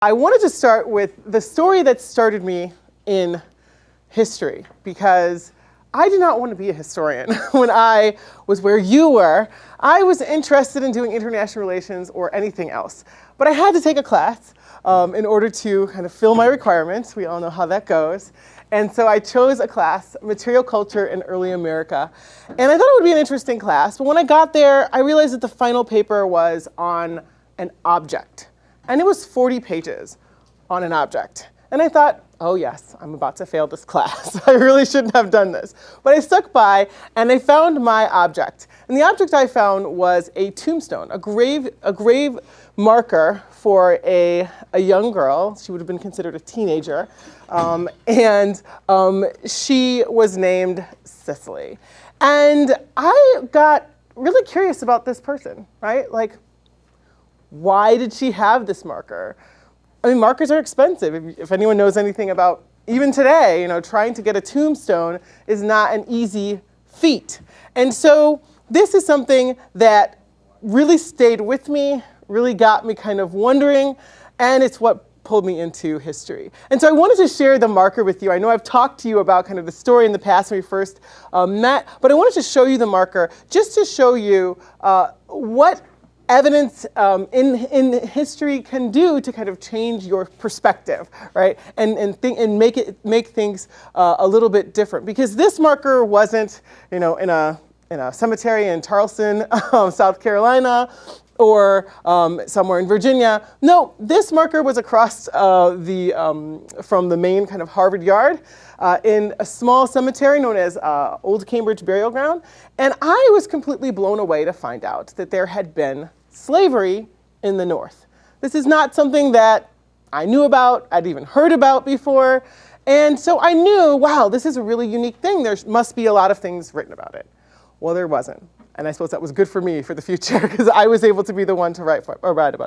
I wanted to start with the story that started me in history, because I did not want to be a historian. When I was where you were, I was interested in doing international relations or anything else. But I had to take a class in order to kind of fill my requirements. We all know how that goes. And so I chose a class, Material Culture in Early America. And I thought it would be an interesting class. But when I got there, I realized that the final paper was on an object. And it was 40 pages on an object. And I thought, oh yes, I'm about to fail this class. I really shouldn't have done this. But I stuck by and I found my object. And the object I found was a tombstone, a grave marker for a young girl. She would have been considered a teenager. She was named Cicely. And I got really curious about this person, right? Like, why did she have this marker? I mean, markers are expensive. If anyone knows anything about, even today, trying to get a tombstone is not an easy feat. And so this is something that really stayed with me, really got me kind of wondering, and it's what pulled me into history. And so I wanted to share the marker with you. I know I've talked to you about kind of the story in the past when we first met, but I wanted to show you the marker just to show you what evidence in history can do to kind of change your perspective, right? And make things a little bit different. Because this marker wasn't, in a cemetery in Charleston, South Carolina, or somewhere in Virginia. No, this marker was across from the main kind of Harvard Yard in a small cemetery known as Old Cambridge Burial Ground. And I was completely blown away to find out that there had been slavery in the North. This is not something that I knew about, I'd even heard about before. And so I knew, wow, this is a really unique thing. There must be a lot of things written about it. Well, there wasn't. And I suppose that was good for me for the future, because I was able to be the one to write about it.